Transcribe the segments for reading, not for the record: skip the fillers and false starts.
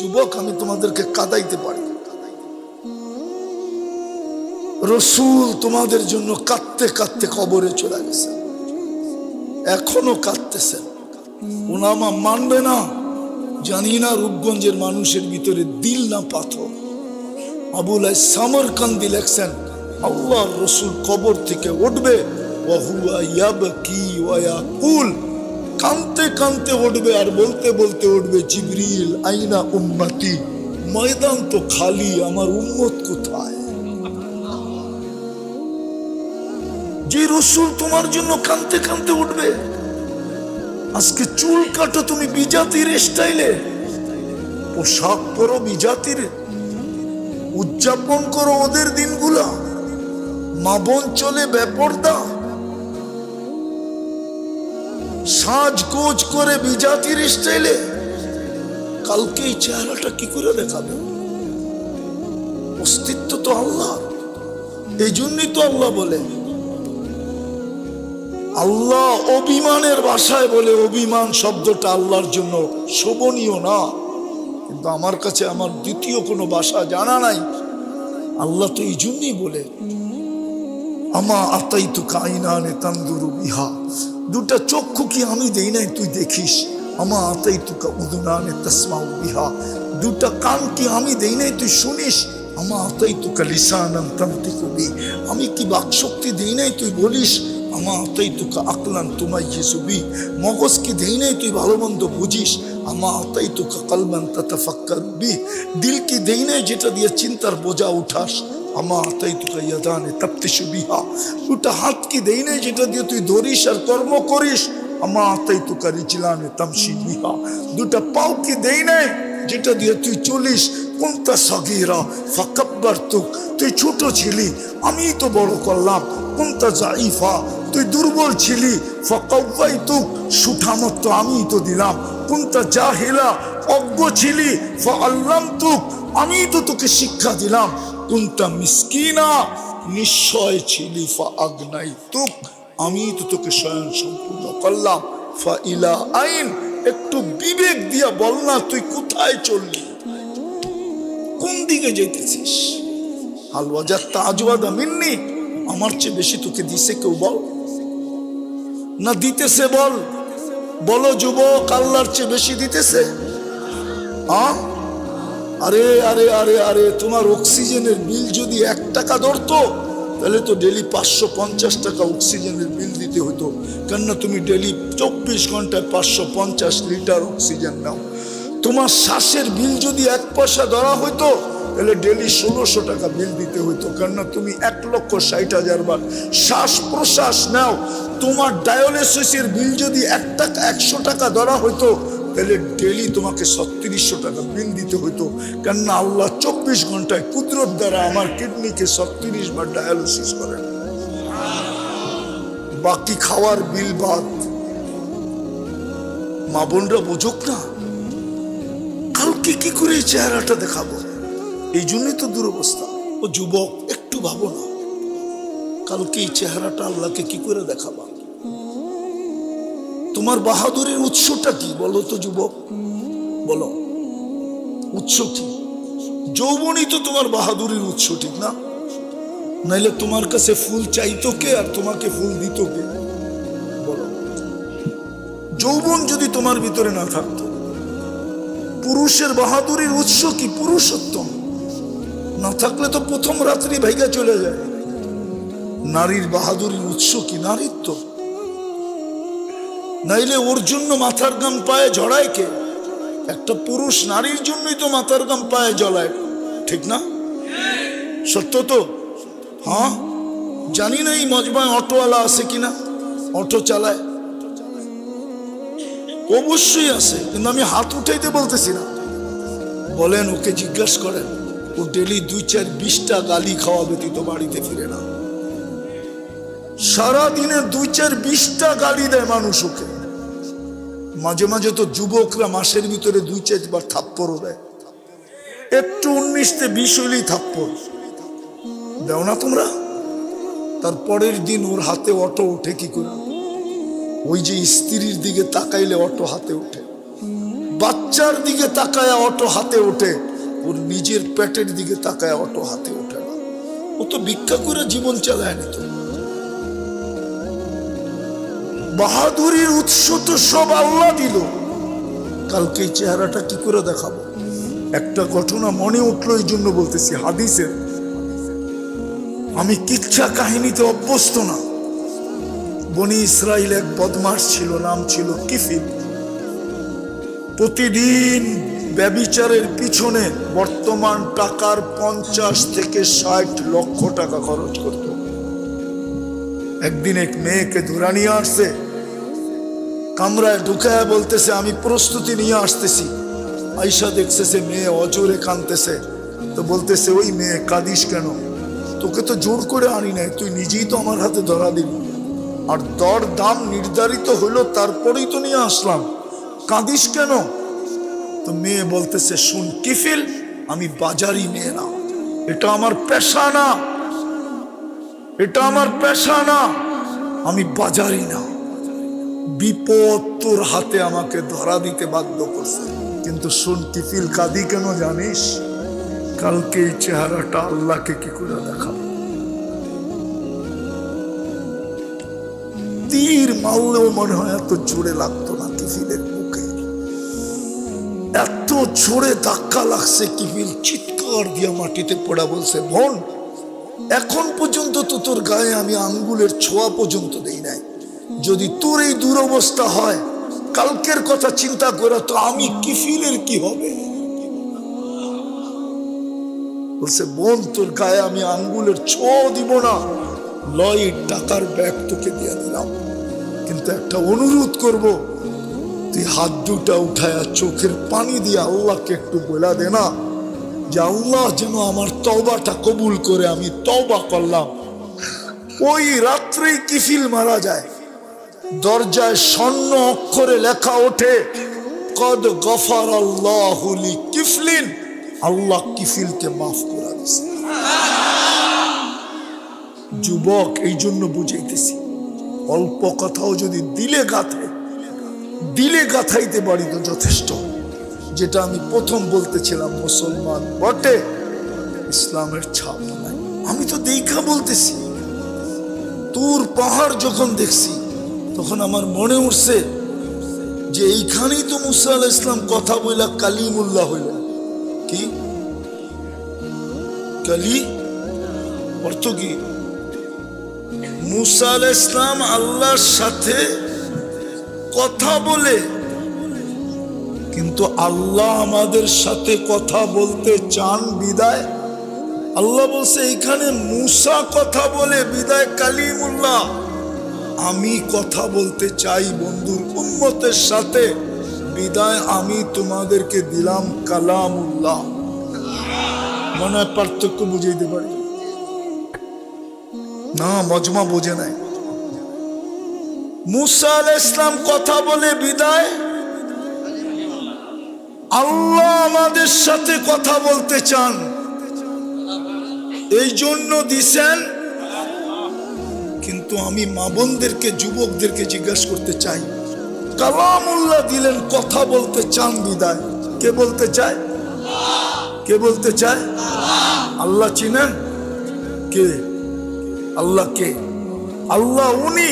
যুবক, আমি তোমাদেরকে কাঁদাইতে পারি। রসুল তোমাদের জন্য কাঁদতে কাঁদতে কবরে চলে গেছেন, এখনো কাঁদতেছেন। ওলামা মানবে না জানি না, রূপগঞ্জের মানুষের ভিতরে দিল না পাথর। আবুল সামরকান্দি লেখছেন, আল্লাহর রসুল কবর থেকে উঠবে, কানতে কানতে উঠবে আর বলতে বলতে উঠবে, জিবরিল আইনা উম্মতি, ময়দান তো খালি, আমার উম্মত কোথায়? যে রসুল তোমার জন্য কানতে কানতে উঠবে। আজকে চুল কাটো তুমি বিজাতির স্টাইলে, পোশাক পরো বিজাতির, উদযাপন করো ওদের দিনগুলা, মা বোন চলে বেপরদা, সাজগোজ করে বিজাতির স্টাইলে। কালকে এই চেহারাটা কি করে দেখাবে? অস্তিত্ব তো আল্লাহ। এই জন্যই তো আল্লাহ বলে, আল্লাহ অভিমানের ভাষায় বলে, অভিমান শব্দটা আল্লাহর জন্য শোভনীয় না। কিন্তু আমার কাছে আমার দ্বিতীয় কোনো ভাষা জানা নাই। আল্লাহ তো এই জন্যই বলে, আমা আতাইতুকা আইনানে তানদুরু বিহা, দুটা চক্ষু কি আমি দেই নাই তুই দেখিস? আমা আতাইতুকা উযুনানে তাসমাউ বিহা, দুটা কান কি আমি দেই নাই তুই শুনিস? আমা আতাইতুকা লিসানান তানতিকু বি, আমি কি বাকশক্তি দেই নাই তুই বলিস? আমা আতাইতুকা আকলান তুমাইয়িজু বি, মগজ কি দেই নাই তুই ভালো মন্দ বুঝিস? আমা আতাইতুকা কলবান তাতাফাক্কারু বি, দিল কি দেই নাই যেটা দিয়ে চিন্তার বোঝা উঠাস? আমা আতাইতুকা ইয়াদানে তাফতিশু বিহা, দুটা হাত কি দেই নাই যেটা দিয়ে তুই ধরিস আর কর্ম করিস? আমা আতাইতুকা রিজলানে তামশি বিহা, দুটা পাও কি দেই নাই যেটা দিয়ে তুই চলিস? কুনতা সাগীরা ফাকাব্বারতুক, তুই ছোট ছিলি আমি তো বড় করলাম। কুনতা জাইফা, তুই দুর্বল ছিলি, ফাকাওয়াইতুক, সুঠামত আমি তো দিলাম। কুনতা জাহিলা, অজ্ঞ ছিলি, ফাআল্লামতুক, আমি তো তোকে শিক্ষা দিলাম। কুনতা মিসকিনা, নিশ্চয় ছিলি, ফাআগনাইতুক, আমি তো তোকে স্বয়ং সম্পূর্ণ করলাম। ফাইলা আইন, একটু বিবেক দিয়া বল না তুই কোথায় চললি, কোন দিকে যেতেছিস? হালওয়া যা তাজওয়াদা মিন্নি, আমার চেয়ে বেশি তোকে দিছে কেউ? বল না দিতেছে, বল, বলো যুবক, আল্লাহর চেয়ে বেশি দিতেছে? আরে আরে আরে আরে, তোমার অক্সিজেনের বিল যদি 1 টাকা ধরতো তাহলে তো ডেলি 550 টাকা অক্সিজেনের বিল দিতে হতো। কেননা তুমি ডেলি 24 ঘন্টায় 550 লিটার অক্সিজেন নাও। তোমার শ্বাসের বিল যদি 1 পয়সা ধরা হইতো তাহলে ডেলি 1600 টাকা বিল দিতে হইতো। কেননা তুমি 1,60,000 বার শ্বাস প্রশ্বাস নাও। তোমার ডায়ালিসিসের বিল যদি 100 টাকা ধরা হইতো তাহলে ডেলি তোমাকে 3600 টাকা বিল দিতে হইতো। কেননা আল্লাহ 24 ঘন্টায় কুদরত দ্বারা আমার কিডনিকে 36 বার ডায়ালিসিস করেন, বাকি খাওয়ার বিল বাদ। মা বোনরা বোঝুক না, কালকে কি করে এই চেহারাটা দেখাবো? এই জন্যই তো দুরবস্থা। ও যুবক, একটু ভাবো না, কালকে এই চেহারাটা আল্লাহকে কি করে দেখাবা? তোমার বাহাদুরের উৎসটা কি বলো তো যুবক, বলো উৎস কি? যৌবনই তো তোমার বাহাদুরের উৎস, ঠিক না? নাইলে তোমার কাছে ফুল চাইতো কে আর তোমাকে ফুল দিত কে? বলো, যৌবন যদি তোমার ভিতরে না থাকতো, পুরুষের বাহাদুরের উৎস কি? পুরুষোত্তম না থাকলে তো প্রথম রাত্রি ভাইগা চলে যায়। নারীর বাহাদুরের উৎস কি? নারীত্ব। নাইলে ওর জন্য মাথার গাম পায়ে জড়ায় কে? একটা পুরুষ নারীর জন্যই তো মাথার গাম পায়ে জড়ায়, ঠিক না? সত্য তো? হ্যাঁ, জানি না এই মজমায় অটোওয়ালা আছে কিনা, অটো চালায়, অবশ্যই আছে, কিন্তু আমি হাত উঠাইতে বলতেছি না। বলেন, ওকে জিজ্ঞাসা করেন, ও ডেলি 2-4-20টা গালি খাওয়া ব্যতীত বাড়িতে ফিরে না। সারাদিনে 2-4-20টা গালি দেয় মানুষ ওকে। মাঝে মাঝে তো যুবকরা মাসের ভিতরে 2-4 বার থাপ্পড়ও দেয়। একটু 19-20 হইলেই থাপ্পড় দেও না তোমরা? তারপরের দিন ওর হাতে অটো ওঠে কি করে? ওই যে স্ত্রীর দিকে তাকাইলে অটো হাতে ওঠে। বাচ্চার দিকে তাকায় অটো হাতে ওঠে, ওর নিজের পেটের দিকে তাকায় অটো হাতে ওঠে না। ও তো ভিক্ষা করে জীবন চালায় নিত। বাহাদুরির উৎস তো সব আল্লাহ দিল। কালকে এই চেহারাটা কি করে দেখাবো? একটা ঘটনা মনে উঠলো, এই জন্য বলতেছি। হাদিসের, আমি কিচ্ছা কাহিনীতে অভ্যস্ত না। বনি ইসরাইল এক বদমাশ ছিল, নাম ছিল কিফিল। প্রতিদিন ব্যভিচারের পিছনে বর্তমান টাকার 50 থেকে 60 লক্ষ টাকা খরচ করত। একদিন এক মেয়েকে ধরে নিয়ে আসছে, কামরায় ঢুকায় বলতেছে আমি প্রস্তুতি নিয়ে আসতেছি। আয়সা দেখছে সে মেয়ে অজোরে কাঁদতেছে, তো বলতেছে ওই মেয়ে কাঁদিস কেন? তোকে তো জোর করে আনি নাই, তুই নিজেই তো আমার হাতে ধরা দিলি, আর দর দাম নির্ধারিত হলো তারপরেই তো নিয়ে আসলাম, কাঁদিস কেন? তো মেয়ে বলতেছে শুন কিফিল, আমি বাজারি মেয়ে না, এটা আমার পেশা না, এটা আমার পেশা না, আমি বাজারি না। বিপদ তোর হাতে আমাকে ধরা দিতে বাধ্য করছে। কিন্তু শুন কিফিল, কাঁদি কেন জানিস? কালকে এই চেহারাটা আল্লাহকে কি করে দেখাবো? তীর মারলেও মনে হয় এত জোরে লাগতো না কিফিলের মুখে, এত জোরে ধাক্কা লাগছে। কিফিল চিৎকার দিয়ে মাটিতে পড়া বলছে, বোন এখন পর্যন্ত তো তোর গায়ে আমি আঙ্গুলের ছোঁয়া পর্যন্ত দেই নাই, যদি তোর এই দুরবস্থা হয় কালকের কথা চিন্তা করে তো আমি কিফিলের কি হবে? বলছে বোন তোর গায়ে আমি আঙ্গুলের ছোঁয়া দিব না, লয় টাকার ব্যাগ তোকে দিয়ে দিলাম, কিন্তু একটা অনুরোধ করব, তুই হাত দুটা উঠায়া চোখের পানি দিয়ে আল্লাহকে একটু বলে দে না যে আল্লাহ যেন আমার তওবাটা কবুল করে, আমি তওবা করলাম। ওই রাত্রেই কিফিল মারা যায়। দরজায় স্বর্ণ অক্ষরে লেখা ওঠে কদ গফারাল্লাহু লিকিফলিন, আল্লাহ কিফিলকে মাফ করে দিয়েছে। যুবক, এই জন্য বুঝাইতেছি, অল্প কথাও যদি দিলে গাথাইতে পারি তো যথেষ্ট। যেটা আমি প্রথম বলতেছিলাম, মুসলমান বটে, ইসলামের ছাপ নাই। আমি তো দেখা বলতেছি, তুর পাহাড় যখন দেখছি তখন আমার মনে উঠছে যে এইখানেই তো মুসা আলাইহিস সালাম কথা বইলা কালিমুল্লাহ হইল। কি কালি অর্থ কি? মুসা আলাইহিস সালাম আল্লাহর সাথে কথা বলে, কিন্তু আল্লাহ আমাদের সাথে কথা বলতে চান বিদায় আল্লাহ বলছে এখানে মুসা কথা বলে বিদায় কালিমুল্লাহ। আমি কথা বলতে চাই বন্ধুর উম্মতের সাথে, বিদায় আমি তোমাদেরকে দিলাম কালামুল্লাহ। মনে হয় পার্থক্য বুঝাইতে পারি না? মজমা বোঝে নাই। মুসা আলাইহিস সালাম কথা বলে বিদায়, আল্লাহ আমাদের সাথে কথা বলতে চান, এই জন্য দিছেন। কিন্তু আমি মা বোনদেরকে, যুবকদেরকে জিজ্ঞাসা করতে চাই, কালামুল্লাহ দিলেন, কথা বলতে চান বিদায়, কে বলতে চায়? কে বলতে চায়? আল্লাহ চিনেন কে? আল্লাহ কে? আল্লাহ উনি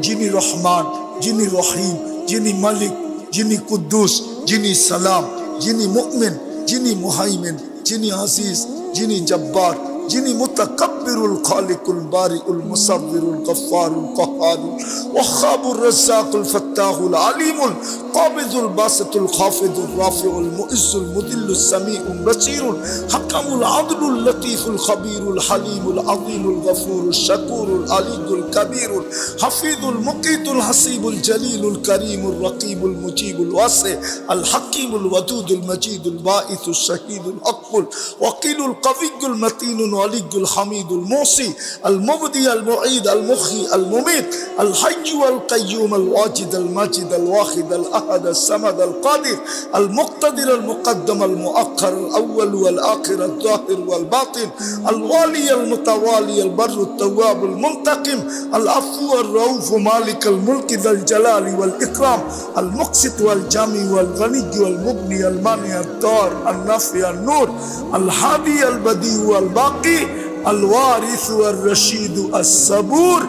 যিনি রহমান, যিনি রহিম, যিনি মালিক, যিনি কুদ্দুস, যিনি সালাম, যিনি মুমিন, যিনি মুহাইমিন, যিনি আজিজ, যিনি জব্বার, যিনি মুতাকাব্বিরুল খালিকুল বারিউল মুসাব্বিরুল গফফারুল কাহ্হারুল ওয়াহ্হাবুর রাজ্জাকুল ফাত্তাহুল আলিমুল কাবিজুল বাসিতুল খাফিদুর রাফিউল মুইজ্জুল মুদিল্লুস সামিউল বাসীরুল হাকামুল আদলুল লতীফুল খবীরুল হালিমুল আযীমুল গফুরুশ শাকুরুল আলিয়ুল কবীরুল হাফিজুল মুকিতুল হাসিবুল জলিলুল করিমুর রকিবুল মুজিবুল ওয়াসি আল হাকিমুল ওয়াদুদুল মজিদুল বাঈসুশ শাহীদুল আকবুল ওয়াকিলুল কবিয়ুল মতিনুল الولي الحميد الموصي المبدي المعيد المحيي المميت الحي والقيوم الواجد الماجد الواحد الأحد الصمد القادر المقتدر المقدم المؤخر الأول والآخر الظاهر والباطن الوالي المتوالي البر التواب المنتقم العفو الرؤوف مالك الملك ذا الجلال والإكرام المقسط والجامع والغني والمغني المانع الدار النافع النور الهادي البديع والباقي الوارث والرشيد الصبور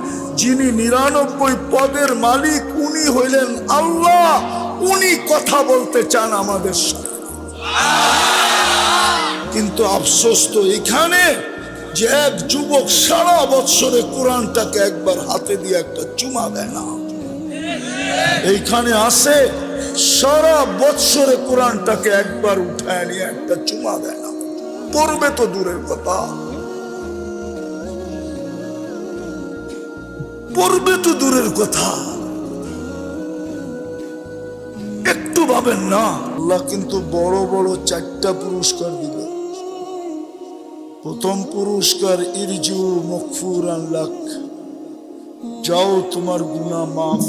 যিনি 99 পদের মালিক উনি হইলেন আল্লাহ উনি কথা বলতে চান আমাদের সাথে কিন্তু আফসোস তো এখানে যে এক যুবক সারা বছরে কোরআনটাকে একবার হাতে দিয়ে একটা চুমা দেয় না এইখানে আসে সারা বছরে কোরআনটাকে একবার উঠায় নিয়ে একটা চুমা দেয় না পড়বে তো দূরের কথা পড়বে তো দূরের কথা একটু ভাবেন না আল্লাহ কিন্তু বড় বড় 4টা পুরস্কার দিবে প্রথম পুরস্কার ইরজু মগফুরান লাক যাও তোমার গুনাহ মাফ